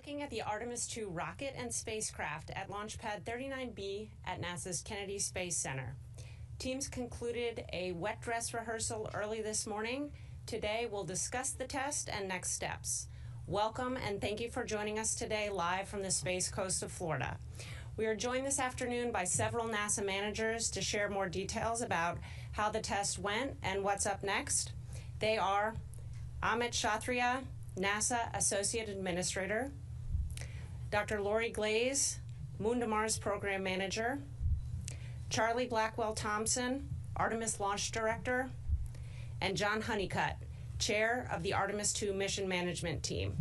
looking at the Artemis II rocket and spacecraft at Launch Pad 39B at NASA's Kennedy Space Center. Teams concluded a wet dress rehearsal early this morning. Today, we'll discuss the test and next steps. Welcome and thank you for joining us today live from the Space Coast of Florida. We are joined this afternoon by several NASA managers to share more details about how the test went and what's up next. They are Amit Kshatriya, NASA Associate Administrator, Dr. Lori Glaze, Moon to Mars Program Manager, Charlie Blackwell Thompson, Artemis Launch Director, and John Honeycutt, Chair of the Artemis II Mission Management Team.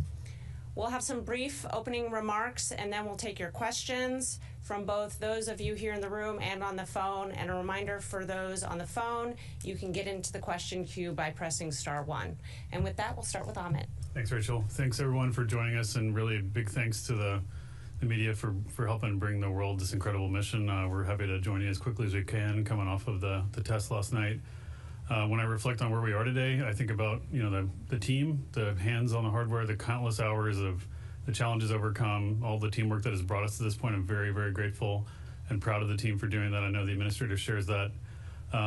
We'll have some brief opening remarks, and then we'll take your questions from both those of you here in the room and on the phone. And a reminder for those on the phone, you can get into the question queue by pressing *1. And with that, we'll start with Amit. Thanks, Rachel. Thanks, everyone, for joining us, and really a big thanks to the media for helping bring the world this incredible mission. We're happy to join you as quickly as we can, coming off of the test last night. When I reflect on where we are today, I think about the team, the hands on the hardware, the countless hours of the challenges overcome, all the teamwork that has brought us to this point. I'm very, very grateful and proud of the team for doing that. I know the administrator shares that.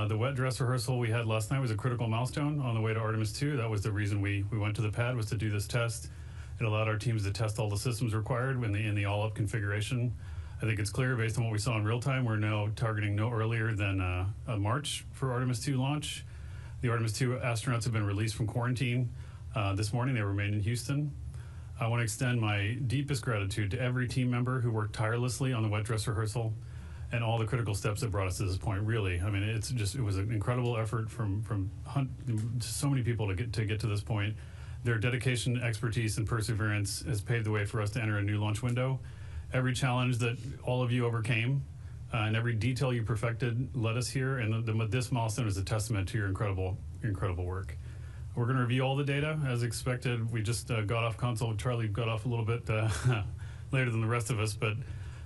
The wet dress rehearsal we had last night was a critical milestone on the way to Artemis II. That was the reason we went to the pad, was to do this test. It allowed our teams to test all the systems required in the all-up configuration. I think it's clear based on what we saw in real time, we're now targeting no earlier than March for Artemis II launch. The Artemis II astronauts have been released from quarantine this morning. They remain in Houston. I want to extend my deepest gratitude to every team member who worked tirelessly on the wet dress rehearsal and all the critical steps that brought us to this point. Really, I mean, it was an incredible effort from so many people to get to this point. Their dedication, expertise, and perseverance has paved the way for us to enter a new launch window. Every challenge that all of you overcame and every detail you perfected led us here, and this milestone is a testament to your incredible work. We're going to review all the data as expected. We just got off console. Charlie got off a little bit later than the rest of us, but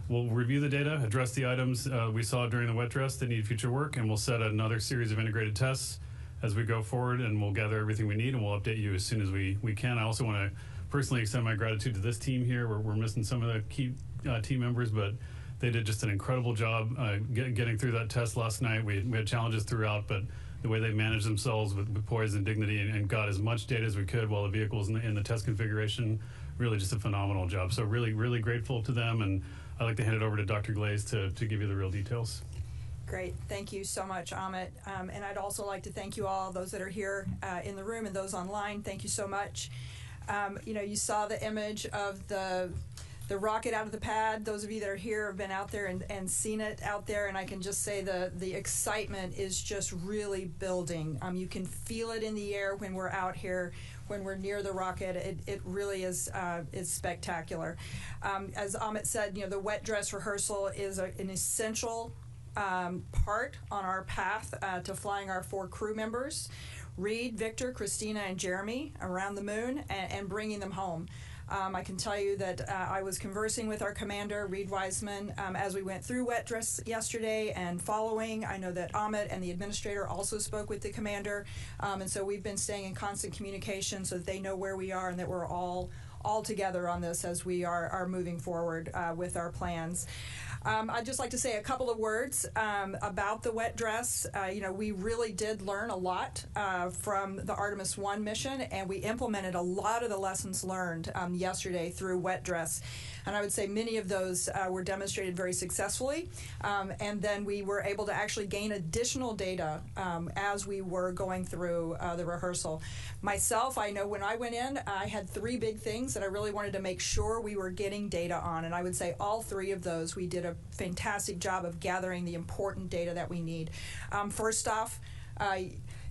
we'll review the data, address the items we saw during the wet dress that need future work, and we'll set another series of integrated tests as we go forward, and we'll gather everything we need, and we'll update you as soon as we can. I also want to personally extend my gratitude to this team here. We're missing some of the key team members, but they did just an incredible job getting through that test last night. We had challenges throughout, but the way they managed themselves with poise and dignity and got as much data as we could while the vehicle was in the test configuration, really just a phenomenal job. So really, really grateful to them, and I'd like to hand it over to Dr. Glaze to give you the real details. Great. Thank you so much, Amit. And I'd also like to thank you all, those that are here in the room and those online. Thank you so much. You saw the image of the rocket out of the pad. Those of you that are here have been out there and seen it out there, and I can just say the excitement is just really building. You can feel it in the air when we're out here, when we're near the rocket. It really is spectacular. As Amit said, the wet dress rehearsal is an essential part on our path to flying our 4 crew members, Reed, Victor, Christina, and Jeremy, around the moon and bringing them home. I can tell you that I was conversing with our commander, Reed Wiseman, as we went through wet dress yesterday and following. I know that Amit and the administrator also spoke with the commander, and so we've been staying in constant communication so that they know where we are and that we're all together on this as we are moving forward with our plans. I'd just like to say a couple of words about the wet dress. We really did learn a lot from the Artemis I mission, and we implemented a lot of the lessons learned yesterday through wet dress. And I would say many of those were demonstrated very successfully. And then we were able to actually gain additional data as we were going through the rehearsal. Myself, I know when I went in, I had 3 big things that I really wanted to make sure we were getting data on. And I would say all 3 of those, we did a fantastic job of gathering the important data that we need. First off,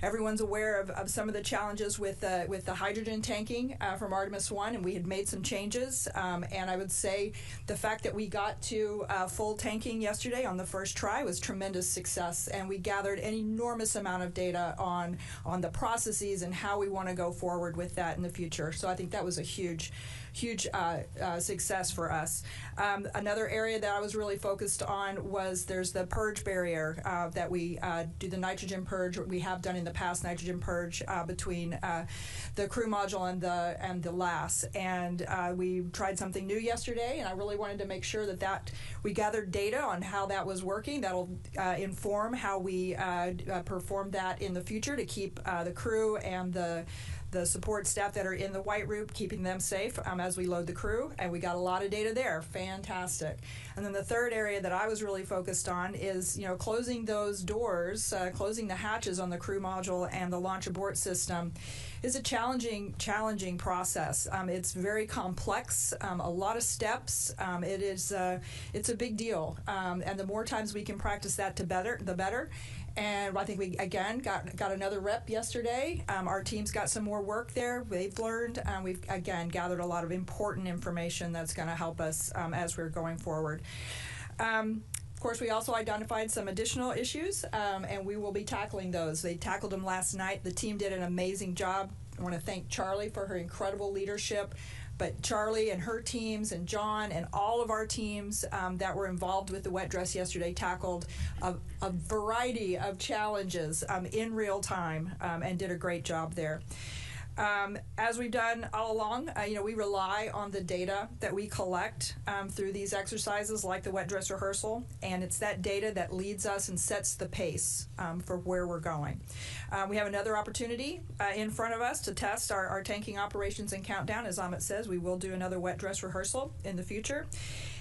everyone's aware of some of the challenges with the hydrogen tanking from Artemis I, and we had made some changes. And I would say the fact that we got to full tanking yesterday on the first try was tremendous success, and we gathered an enormous amount of data on the processes and how we want to go forward with that in the future. So I think that was a huge success for us. Another area that I was really focused on was there's the purge barrier that we do the nitrogen purge we have done in the the pass nitrogen purge between the crew module and the LAS. And we tried something new yesterday, and I really wanted to make sure that we gathered data on how that was working. That'll inform how we perform that in the future to keep the crew and the support staff that are in the white room, keeping them safe as we load the crew, and we got a lot of data there. Fantastic. And then the third area that I was really focused on is, closing those doors, closing the hatches on the crew module and the launch abort system is a challenging process. It's very complex, a lot of steps. It's a big deal, and the more times we can practice that, the better. And I think we, again, got another rep yesterday. Our team's got some more work there. They've learned. We've, again, gathered a lot of important information that's going to help us as we're going forward. Of course, we also identified some additional issues, and we will be tackling those. They tackled them last night. The team did an amazing job. I want to thank Charlie for her incredible leadership. But Charlie and her teams and John and all of our teams that were involved with the wet dress yesterday tackled a variety of challenges in real time and did a great job there. As we've done all along, we rely on the data that we collect through these exercises like the wet dress rehearsal, and it's that data that leads us and sets the pace for where we're going. We have another opportunity in front of us to test our tanking operations and countdown. As Amit says, we will do another wet dress rehearsal in the future.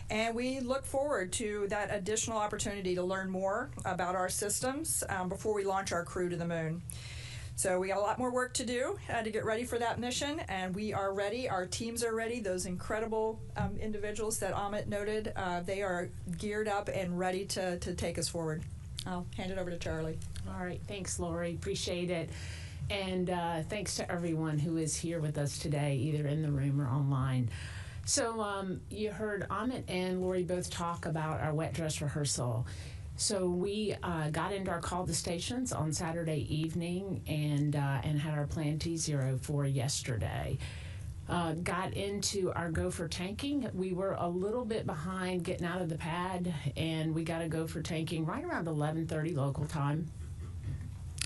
And we look forward to that additional opportunity to learn more about our systems before we launch our crew to the moon. So we got a lot more work to do to get ready for that mission, and we are ready. Our teams are ready. Those incredible individuals that Amit noted, they are geared up and ready to take us forward. I'll hand it over to Charlie. All right. Thanks, Lori. Appreciate it. And thanks to everyone who is here with us today, either in the room or online. So you heard Amit and Lori both talk about our wet dress rehearsal. So we got into our call to stations on Saturday evening and had our plan T0 for yesterday. Got into our go for tanking. We were a little bit behind getting out of the pad, and we got to go for tanking right around 11:30 local time.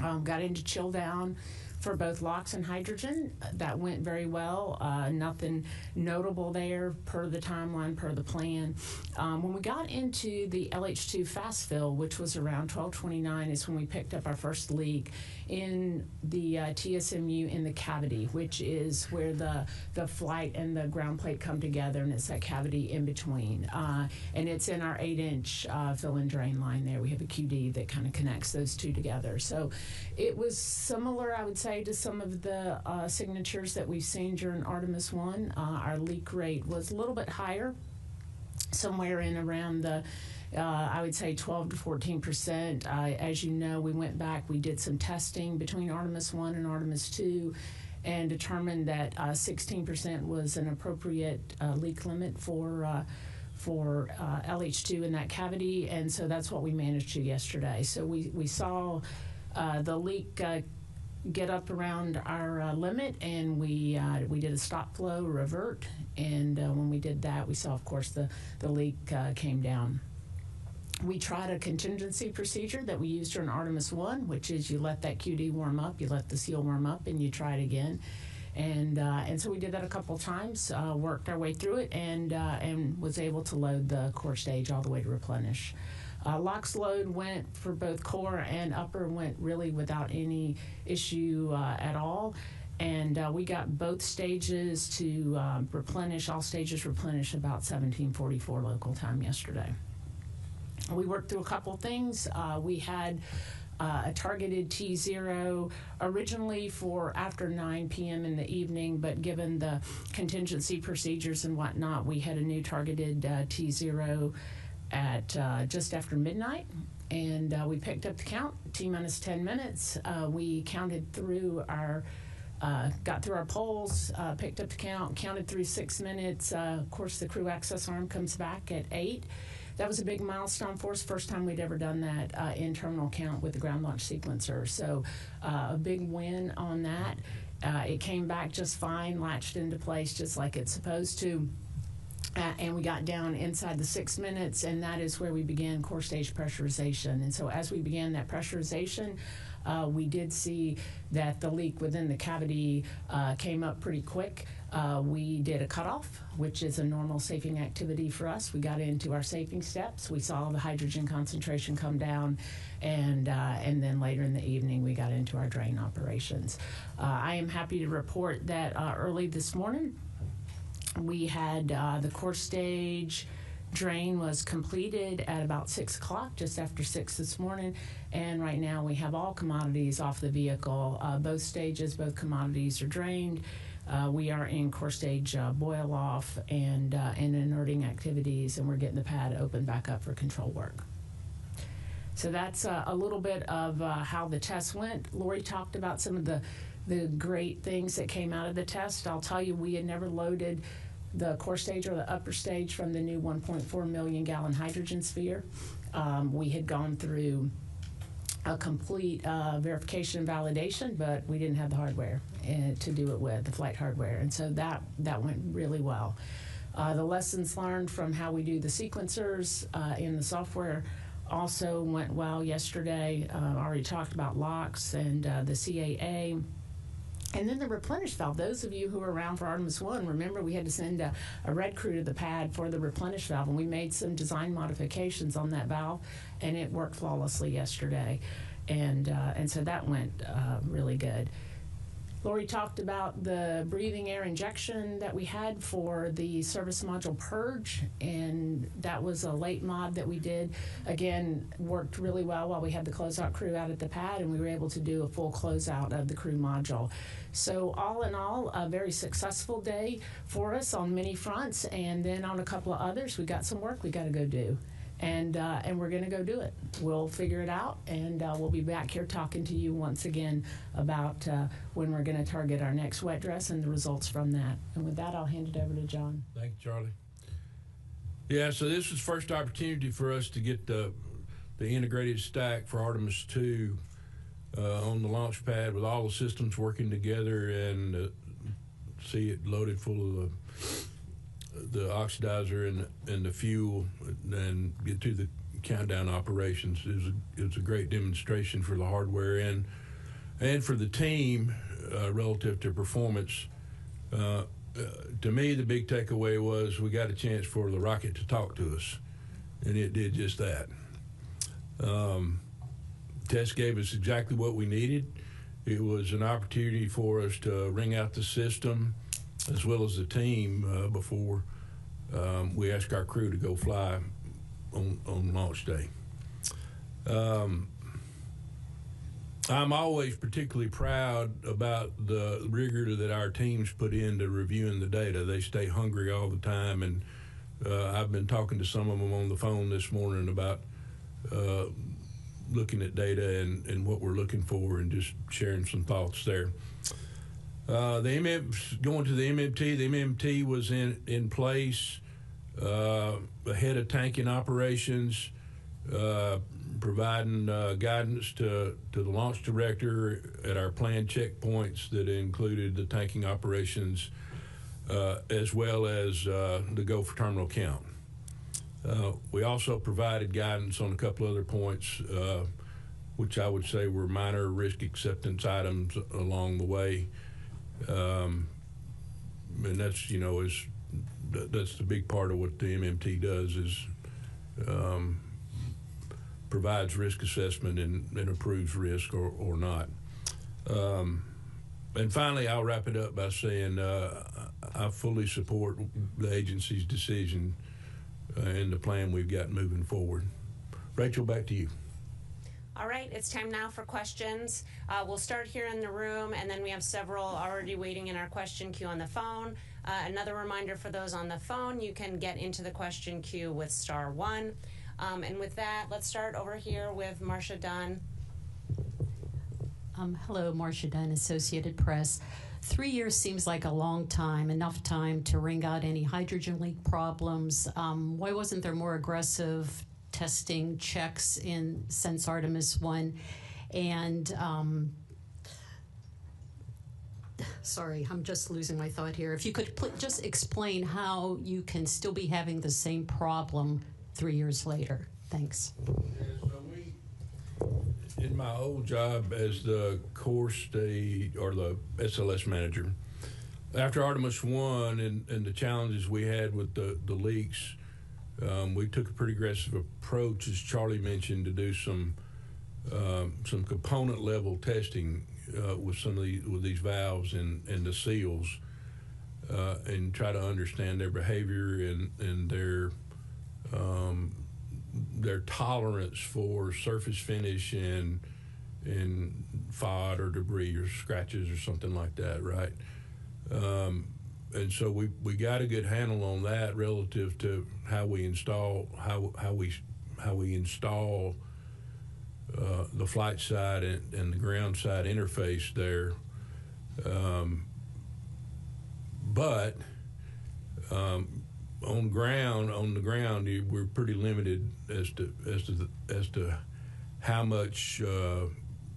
Got into chill down for both LOX and hydrogen. That went very well. Nothing notable there per the timeline, per the plan. When we got into the LH2 fast fill, which was around 12:29, is when we picked up our first leak in the TSMU in the cavity, which is where the flight and the ground plate come together, and it's that cavity in between. And it's in our 8-inch fill and drain line there. We have a QD that kind of connects those two together. So it was similar, I would say, to some of the signatures that we've seen during Artemis I. Our leak rate was a little bit higher, somewhere in around the I would say 12 to 14%. As you know, we went back, we did some testing between Artemis I and Artemis II, and determined that 16% was an appropriate leak limit for LH2 in that cavity, and so that's what we managed to yesterday. So we saw the leak get up around our limit, and we did a stop flow revert, and when we did that, we saw, of course, the leak came down. We tried a contingency procedure that we used during Artemis I, which is you let that QD warm up, you let the seal warm up, and you try it again. And so we did that a couple times, worked our way through it, and was able to load the core stage all the way to replenish. LOX load went for both core and upper, went really without any issue at all. And we got both stages to replenish, all stages replenish about 17:44 local time yesterday. We worked through a couple things. We had a targeted T0 originally for after 9 p.m. in the evening, but given the contingency procedures and whatnot, we had a new targeted T0 at just after midnight, and we picked up the count, T-minus 10 minutes. We counted through our, got through our polls, picked up the count, counted through 6 minutes. Of course, the crew access arm comes back at 8. That was a big milestone for us, first time we'd ever done that in-terminal count with the ground launch sequencer. So a big win on that. It came back just fine, latched into place just like it's supposed to. and we got down inside the 6 minutes, and that is where we began core stage pressurization. And so as we began that pressurization, we did see that the leak within the cavity came up pretty quick. We did a cutoff, which is a normal safing activity for us. We got into our safing steps. We saw the hydrogen concentration come down, and then later in the evening, we got into our drain operations. I am happy to report that early this morning, we had the core stage drain was completed at about 6 o'clock, just after 6 this morning, and right now we have all commodities off the vehicle. Both stages, both commodities are drained. We are in core stage boil off and inerting activities, and we're getting the pad open back up for control work. So that's a little bit of how the test went. Lori talked about some of the great things that came out of the test. I'll tell you, we had never loaded the core stage or the upper stage from the new 1.4 million gallon hydrogen sphere. We had gone through a complete verification and validation, but we didn't have the hardware to do it with, the flight hardware, and so that went really well. The lessons learned from how we do the sequencers in the software also went well yesterday. Already talked about locks and the CAA. And then the replenish valve. Those of you who were around for Artemis I, remember we had to send a red crew to the pad for the replenish valve, and we made some design modifications on that valve, and it worked flawlessly yesterday. And so that went really good. Lori talked about the breathing air injection that we had for the service module purge, and that was a late mod that we did. Again, worked really well while we had the closeout crew out at the pad, and we were able to do a full closeout of the crew module. So all in all, a very successful day for us on many fronts, and then on a couple of others, we got some work we got to go do. And we're going to go do it. We'll figure it out, and we'll be back here talking to you once again about when we're going to target our next wet dress and the results from that. And with that, I'll hand it over to John. Thank you, Charlie. Yeah, so this was first opportunity for us to get the integrated stack for Artemis II on the launch pad with all the systems working together, and see it loaded full of the oxidizer and the fuel, and get to the countdown operations. It was a great demonstration for the hardware and for the team relative to performance. To me, the big takeaway was we got a chance for the rocket to talk to us, and it did just that. Test gave us exactly what we needed. It was an opportunity for us to wring out the system as well as the team before we asked our crew to go fly on launch day. I'm always particularly proud about the rigor that our teams put into reviewing the data. They stay hungry all the time, and I've been talking to some of them on the phone this morning about looking at data and what we're looking for, and just sharing some thoughts there. Going to the MMT was in place ahead of tanking operations, providing guidance to the launch director at our planned checkpoints that included the tanking operations as well as the go for terminal count. We also provided guidance on a couple other points, which I would say were minor risk acceptance items along the way. And that's, that's the big part of what the MMT does, is provides risk assessment and approves risk or not. And finally, I'll wrap it up by saying I fully support the agency's decision and the plan we've got moving forward. Rachel, back to you. All right, it's time now for questions. We'll start here in the room, and then we have several already waiting in our question queue on the phone. Another reminder for those on the phone, you can get into the question queue with *1. And with that, let's start over here with Marcia Dunn. Hello, Marcia Dunn, Associated Press. 3 years seems like a long time, enough time to wring out any hydrogen leak problems. Why wasn't there more aggressive testing checks since Artemis I? And sorry, I'm just losing my thought here. If you could just explain how you can still be having the same problem 3 years later. Thanks. In my old job as the course or the SLS manager, after Artemis I and the challenges we had with the leaks, we took a pretty aggressive approach, as Charlie mentioned, to do some component level testing with with these valves and the seals, and try to understand their behavior and their tolerance for surface finish and FOD or debris or scratches or something like that, right? And so we got a good handle on that relative to how we install the flight side and the ground side interface there. But on the ground, we're pretty limited as to how much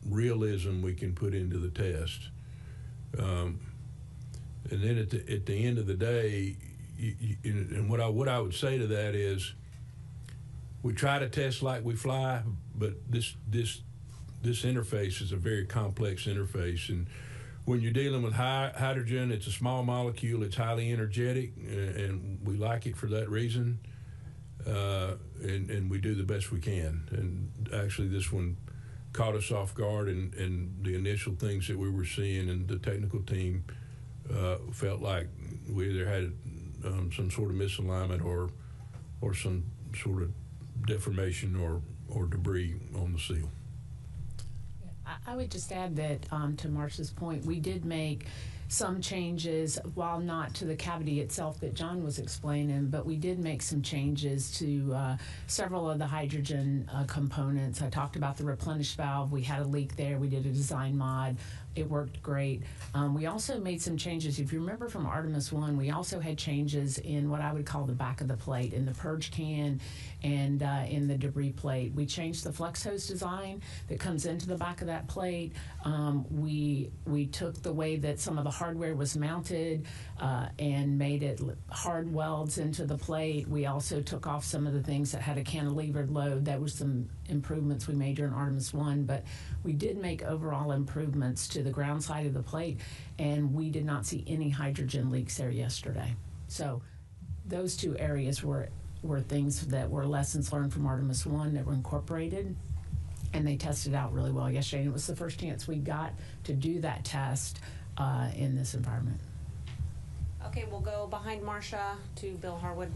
realism we can put into the test. And then at the end of the day, and what I would say to that is, we try to test like we fly, but this interface is a very complex interface, and when you're dealing with hydrogen, it's a small molecule, it's highly energetic, and we like it for that reason, and we do the best we can. And actually, this one caught us off guard, and the initial things that we were seeing, and the technical team felt like we either had some sort of misalignment or some sort of deformation or debris on the seal. I would just add that to Marcia's point, we did make some changes, while not to the cavity itself that John was explaining, but we did make some changes to several of the hydrogen components. I talked about the replenish valve. We had a leak there. We did a design mod. It worked great. We also made some changes. If you remember from Artemis I, we also had changes in what I would call the back of the plate, in the purge can and in the debris plate. We changed the flex hose design that comes into the back of that plate. We took the way that some of the hardware was mounted and made it hard welds into the plate. We also took off some of the things that had a cantilevered load. That was some improvements we made during Artemis I, but we did make overall improvements to the ground side of the plate, and we did not see any hydrogen leaks there yesterday. So those two areas were things that were lessons learned from Artemis I that were incorporated, and they tested out really well yesterday. And it was the first chance we got to do that test in this environment. Okay, we'll go behind Marcia to Bill Harwood.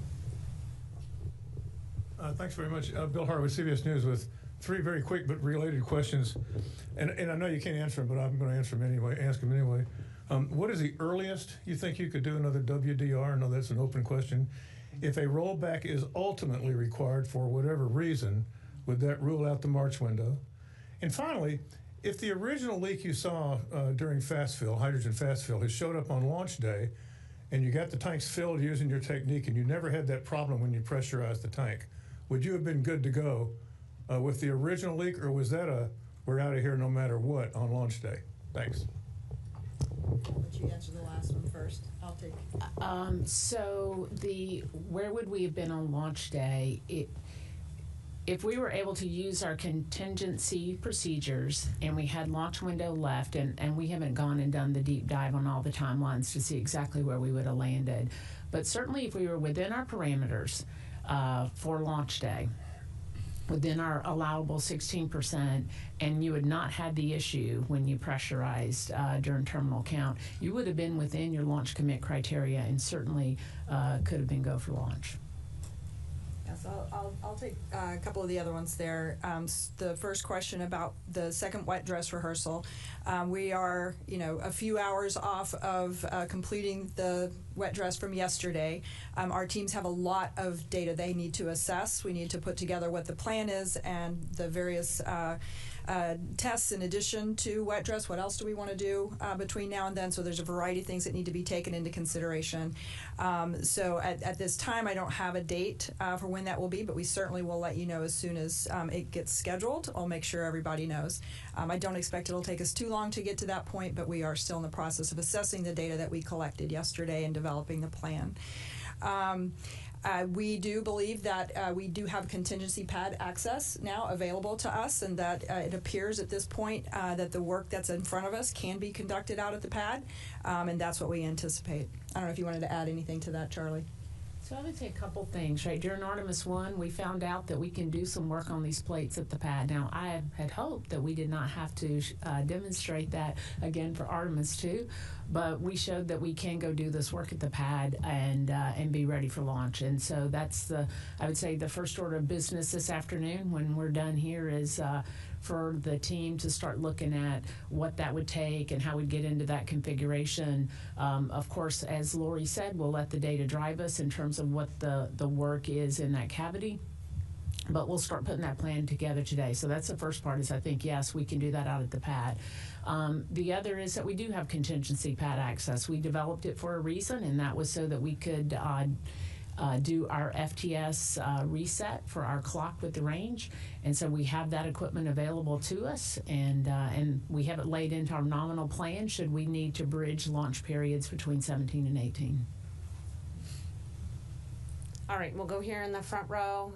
Thanks very much. Bill Harwood, CBS News, with three very quick but related questions. And I know you can't answer them, but I'm going to ask them anyway. What is the earliest you think you could do another WDR? I know that's an open question. If a rollback is ultimately required for whatever reason, would that rule out the March window? And finally, if the original leak you saw during fast fill, hydrogen fast fill, has showed up on launch day, and you got the tanks filled using your technique, and you never had that problem when you pressurized the tank, would you have been good to go with the original leak, or was that we're out of here no matter what on launch day? Thanks. I'll let you answer the last one first. I'll take it. So where would we have been on launch day? If we were able to use our contingency procedures and we had launch window left, and we haven't gone and done the deep dive on all the timelines to see exactly where we would have landed, but certainly if we were within our parameters for launch day, within our allowable 16%, and you had not had the issue when you pressurized during terminal count, you would have been within your launch commit criteria and certainly could have been go for launch. Yes, I'll take a couple of the other ones there. The first question about the second wet dress rehearsal. We are, a few hours off of completing the wet dress from yesterday. Our teams have a lot of data they need to assess. We need to put together what the plan is and the various tests in addition to wet dress. What else do we want to do between now and then? So there's a variety of things that need to be taken into consideration. So at this time, I don't have a date for when that will be, but we certainly will let you know as soon as it gets scheduled. I'll make sure everybody knows. I don't expect it'll take us too long to get to that point, but we are still in the process of assessing the data that we collected yesterday and developing the plan. We do believe that we do have contingency pad access now available to us, and that it appears at this point that the work that's in front of us can be conducted out at the pad, and that's what we anticipate. I don't know if you wanted to add anything to that, Charlie. So I would say a couple things, right? During Artemis I, we found out that we can do some work on these plates at the pad. Now, I had hoped that we did not have to demonstrate that again for Artemis II, but we showed that we can go do this work at the pad and be ready for launch. And so that's I would say the first order of business this afternoon when we're done here is for the team to start looking at what that would take and how we'd get into that configuration. Of course, as Lori said, we'll let the data drive us in terms of what the work is in that cavity. But we'll start putting that plan together today. So that's the first part is I think, yes, we can do that out at the pad. The other is that we do have contingency pad access. We developed it for a reason, and that was so that we could do our FTS reset for our clock with the range. And so we have that equipment available to us, and we have it laid into our nominal plan should we need to bridge launch periods between 17 and 18. All right, we'll go here in the front row,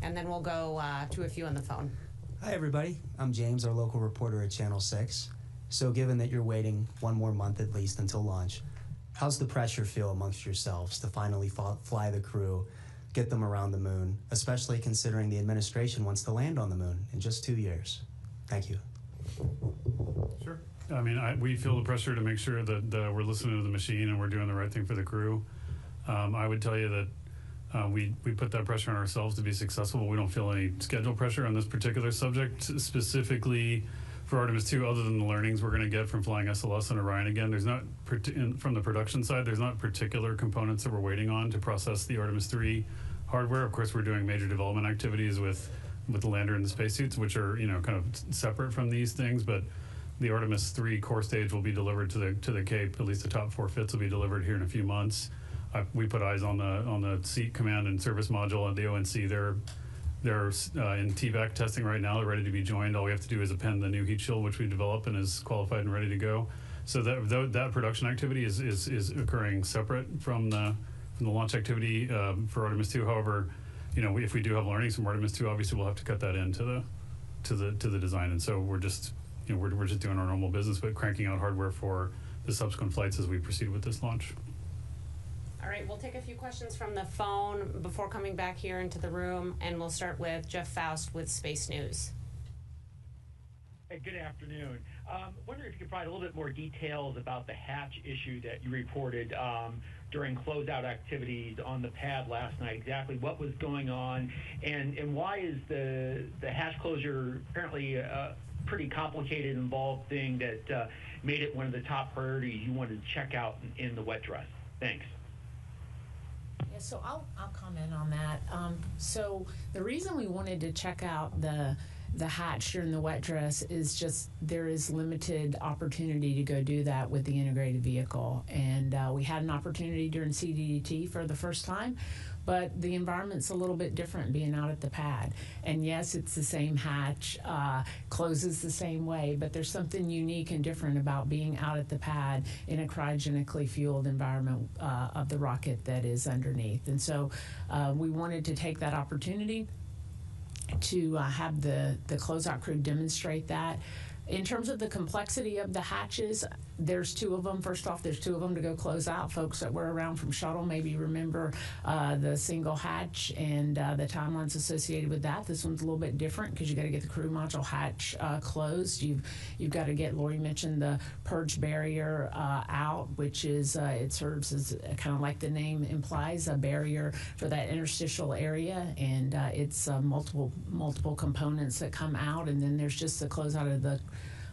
and then we'll go to a few on the phone. Hi, everybody. I'm James, our local reporter at Channel 6. So given that you're waiting one more month at least until launch, how's the pressure feel amongst yourselves to finally fly the crew, get them around the moon, especially considering the administration wants to land on the moon in just 2 years? Thank you. Sure. I mean, we feel the pressure to make sure that we're listening to the machine and we're doing the right thing for the crew. I would tell you that we put that pressure on ourselves to be successful. We don't feel any schedule pressure on this particular subject, specifically for Artemis II, other than the learnings we're going to get from flying SLS and Orion again. There's not, from the production side, there's not particular components that we're waiting on to process the Artemis III hardware. Of course, we're doing major development activities with the lander and the spacesuits, which are, kind of separate from these things, but the Artemis III core stage will be delivered to the Cape. At least the top 4 fits will be delivered here in a few months. We put eyes on the seat command and service module at the ONC. They're in TVAC testing right now. They're ready to be joined. All we have to do is append the new heat shield, which we developed and is qualified and ready to go. So that production activity is occurring separate from the launch activity for Artemis II. However, if we do have learnings from Artemis II, obviously we'll have to cut that into the design. And so we're just we're just doing our normal business, but cranking out hardware for the subsequent flights as we proceed with this launch. All right, we'll take a few questions from the phone before coming back here into the room, and we'll start with Jeff Faust with Space News. Hey, good afternoon. Wondering if you could provide a little bit more details about the hatch issue that you reported during closeout activities on the pad last night. Exactly what was going on, and why is the hatch closure apparently a pretty complicated, involved thing that made it one of the top priorities you wanted to check out in the wet dress? Thanks. Yeah, so I'll comment on that. So the reason we wanted to check out the hatch during the wet dress is just there is limited opportunity to go do that with the integrated vehicle. And we had an opportunity during CDDT for the first time, but the environment's a little bit different being out at the pad. And yes, it's the same hatch, closes the same way, but there's something unique and different about being out at the pad in a cryogenically fueled environment of the rocket that is underneath. And so we wanted to take that opportunity to have the closeout crew demonstrate that. In terms of the complexity of the hatches, there's 2 of them. First off, there's 2 of them to go close out. Folks that were around from Shuttle maybe remember the single hatch and the timelines associated with that. This one's a little bit different because you got to get the crew module hatch closed. You've got to get, Lori mentioned, the purge barrier out, which is it serves as kind of like the name implies, a barrier for that interstitial area, and it's multiple components that come out, and then there's just the closeout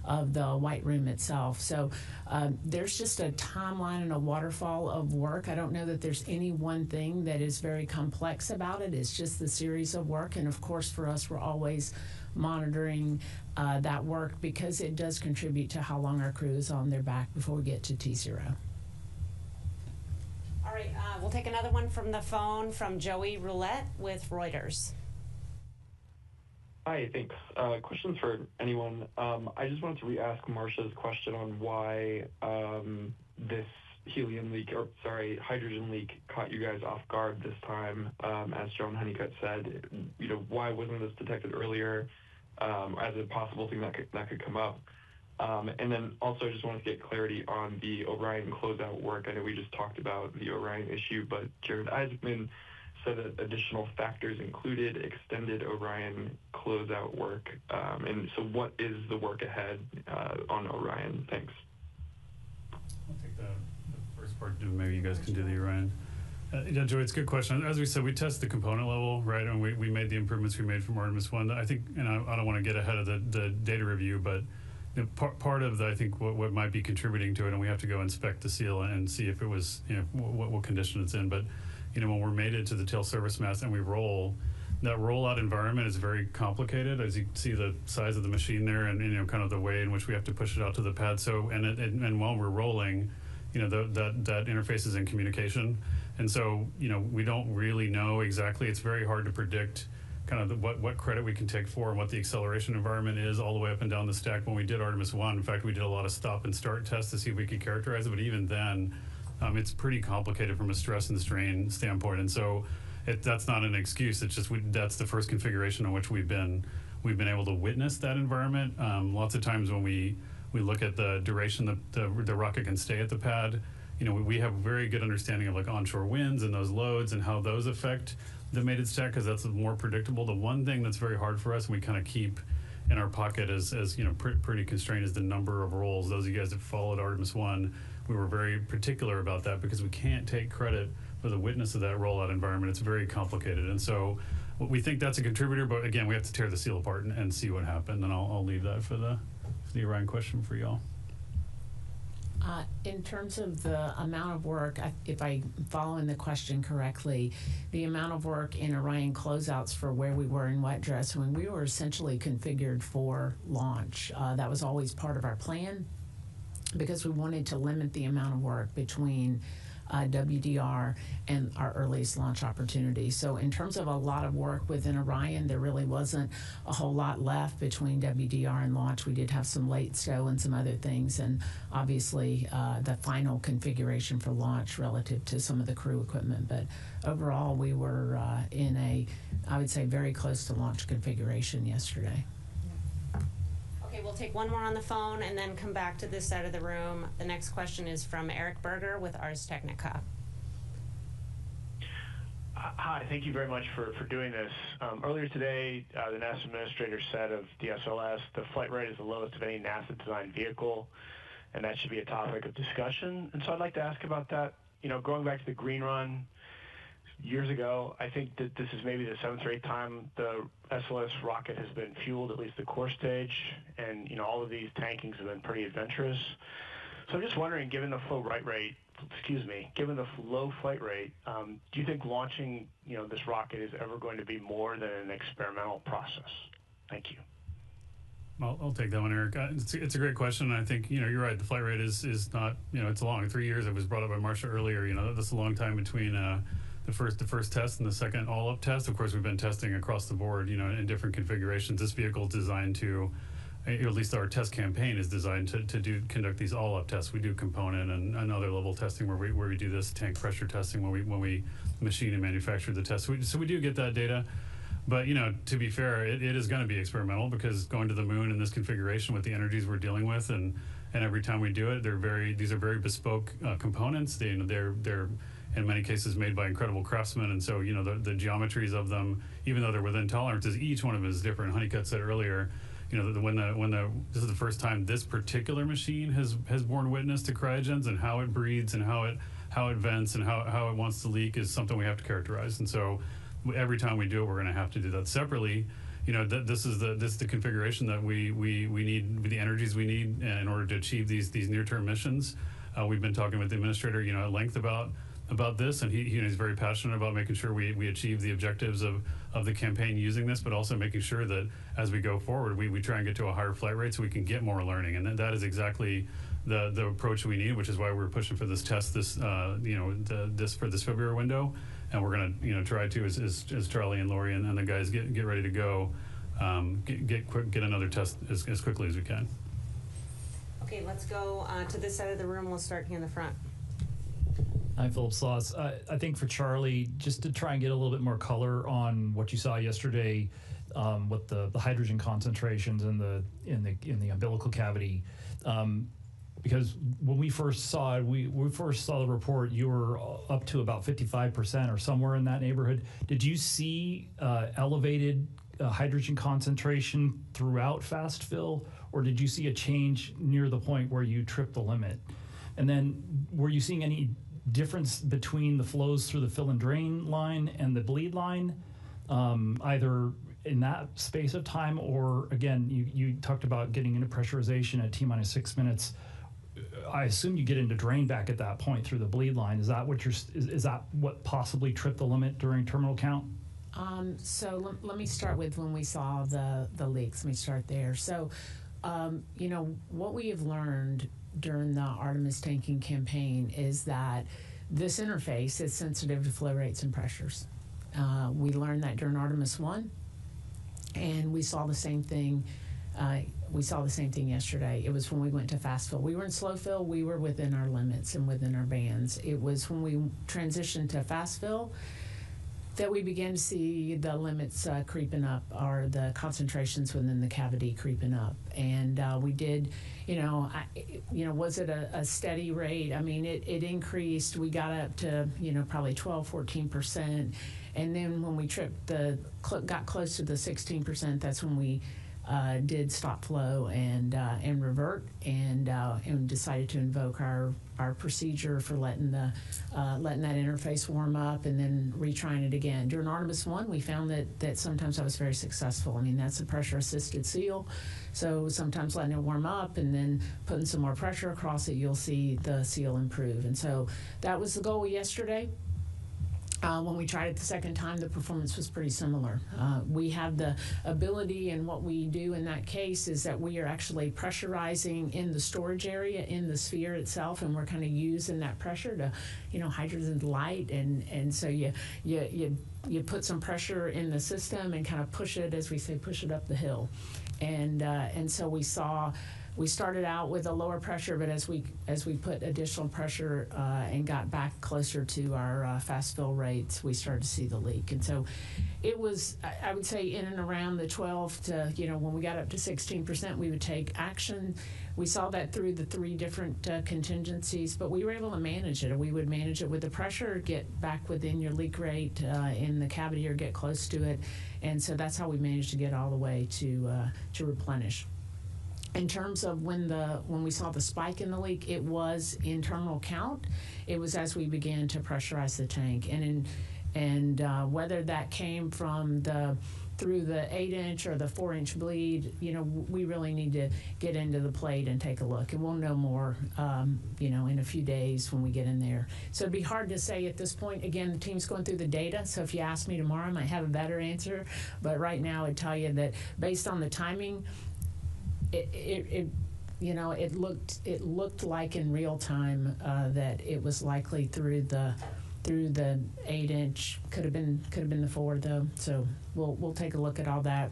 of the White Room itself. So there's just a timeline and a waterfall of work. I don't know that there's any one thing that is very complex about it. It's just the series of work. And of course, for us, we're always monitoring that work because it does contribute to how long our crew is on their back before we get to T0. All right, we'll take another one from the phone from Joey Roulette with Reuters. Hi, thanks. Questions for anyone. I just wanted to re-ask Marsha's question on why this hydrogen leak caught you guys off guard this time. As Joan Honeycutt said, why wasn't this detected earlier as a possible thing that could come up? And then also I just wanted to get clarity on the Orion closeout work. I know we just talked about the Orion issue, but Jared Isaacman said that additional factors included extended Orion closeout work. And so what is the work ahead on Orion? Thanks. I'll take the first part. Maybe you guys can do the Orion. Yeah, Joey, it's a good question. As we said, we test the component level, right? And we made the improvements we made from Artemis I. I think, and I don't want to get ahead of the data review, but part of I think what might be contributing to it, and we have to go inspect the seal and see if it was, what condition it's in. But, when we're mated to the tail service mast and we roll, that rollout environment is very complicated, as you see the size of the machine there and, kind of the way in which we have to push it out to the pad. So, and while we're rolling, that interface is in communication. And so, we don't really know exactly. It's very hard to predict kind of what credit we can take for and what the acceleration environment is all the way up and down the stack. When we did Artemis I, in fact, we did a lot of stop and start tests to see if we could characterize it. But even then, it's pretty complicated from a stress and strain standpoint. And so that's not an excuse. It's just that's the first configuration in which we've been able to witness that environment. Lots of times when we look at the duration the rocket can stay at the pad, we have a very good understanding of like onshore winds and those loads and how those affect the mated stack, because that's more predictable. The one thing that's very hard for us, and we kind of keep in our pocket as pretty constrained, is the number of rolls. Those of you guys that followed Artemis I, we were very particular about that because we can't take credit for the witness of that rollout environment. It's very complicated. And so we think that's a contributor, but again, we have to tear the seal apart and see what happened. And I'll leave that for the Orion question for y'all. In terms of the amount of work, if I'm following the question correctly, the amount of work in Orion closeouts for where we were in wet dress, when we were essentially configured for launch, that was always part of our plan because we wanted to limit the amount of work between WDR and our earliest launch opportunity. So in terms of a lot of work within Orion, there really wasn't a whole lot left between WDR and launch. We did have some late stow and some other things, and obviously the final configuration for launch relative to some of the crew equipment. But overall, we were in I would say, very close to launch configuration yesterday. Okay, we'll take one more on the phone and then come back to this side of the room. The next question is from Eric Berger with Ars Technica. Hi, thank you very much for doing this. Earlier today, the NASA administrator said of DSLS, the flight rate is the lowest of any NASA-designed vehicle, and that should be a topic of discussion. And so I'd like to ask about that. Going back to the green run years ago, I think that this is maybe the 7th or 8th time the SLS rocket has been fueled, at least the core stage, and all of these tankings have been pretty adventurous. So I'm just wondering, given the low flight rate, do you think launching this rocket is ever going to be more than an experimental process? Thank you. I'll take that one, Eric. It's a great question. And I think you're right. The flight rate is not it's long. 3 years. It was brought up by Marsha earlier. That's a long time between the first test and the second all-up test. Of course, we've been testing across the board, in different configurations. This vehicle is designed to, at least our test campaign is designed to conduct these all-up tests. We do component and other level testing where we do this tank pressure testing when we machine and manufacture the test. So we do get that data. But, to be fair, it is going to be experimental because going to the moon in this configuration with the energies we're dealing with, and every time we do it, these are very bespoke components. They're in many cases made by incredible craftsmen, and so the geometries of them, even though they're within tolerances, each one of them is different. Honeycutt said earlier, this is the first time this particular machine has borne witness to cryogens, and how it breathes and how it vents and how it wants to leak is something we have to characterize. And so every time we do it, we're going to have to do that separately. this is the configuration that we need, with the energies we need in order to achieve these near-term missions. We've been talking with the administrator, at length about this, and he's very passionate about making sure we achieve the objectives of the campaign using this, but also making sure that as we go forward, we try and get to a higher flight rate so we can get more learning, and that is exactly the approach we need, which is why we're pushing for this test for this February window, and we're going to try to, as Charlie and Lori and the guys get ready to go, get another test as quickly as we can. Okay, let's go to this side of the room. We'll start here in the front. I'm Philip Sloss. I think for Charlie, just to try and get a little bit more color on what you saw yesterday with the hydrogen concentrations in the umbilical cavity, because when we first saw it, we first saw the report, you were up to about 55% or somewhere in that neighborhood. Did you see elevated hydrogen concentration throughout fast fill, or did you see a change near the point where you tripped the limit? And then were you seeing any difference between the flows through the fill and drain line and the bleed line, either in that space of time, or again, you talked about getting into pressurization at T-minus 6 minutes. I assume you get into drain back at that point through the bleed line. Is that what possibly tripped the limit during terminal count? So let me start with when we saw the leaks. Let me start there. So, what we have learned during the Artemis tanking campaign is that this interface is sensitive to flow rates and pressures. We learned that during Artemis I, and we saw the same thing. Yesterday. It was when we went to fast fill. We were in slow fill. We were within our limits and within our bands. It was when we transitioned to fast fill that we began to see the limits creeping up, or the concentrations within the cavity creeping up. And we did, was it a steady rate? I mean, it increased. We got up to, probably 12, 14%. And then when we got close to the 16%, that's when we did stop flow and revert, and decided to invoke our procedure for letting that interface warm up and then retrying it again. During Artemis I, we found that sometimes I was very successful. I mean, that's a pressure assisted seal, so sometimes letting it warm up and then putting some more pressure across it, you'll see the seal improve. And so that was the goal yesterday. When we tried it the second time, the performance was pretty similar. We have the ability, and what we do in that case is that we are actually pressurizing in the storage area, in the sphere itself, and we're kind of using that pressure to, hydrogen light, and so you put some pressure in the system and kind of push it, as we say, push it up the hill, and so we started out with a lower pressure, but as we put additional pressure and got back closer to our fast fill rates, we started to see the leak. And so it was, I would say, in and around the 12 to, when we got up to 16%, we would take action. We saw that through the three different contingencies, but we were able to manage it. We would manage it with the pressure, get back within your leak rate in the cavity, or get close to it. And so that's how we managed to get all the way to replenish. In terms of when we saw the spike in the leak, it was in terminal count. It was as we began to pressurize the tank, and whether that came from through the 8-inch or the 4-inch bleed, we really need to get into the plate and take a look, and we'll know more, in a few days when we get in there. So it'd be hard to say at this point. Again, the team's going through the data, so if you ask me tomorrow, I might have a better answer. But right now, I'd tell you that based on the timing, it looked like in real time that it was likely through the 8-inch. Could have been the 4, though. So we'll take a look at all that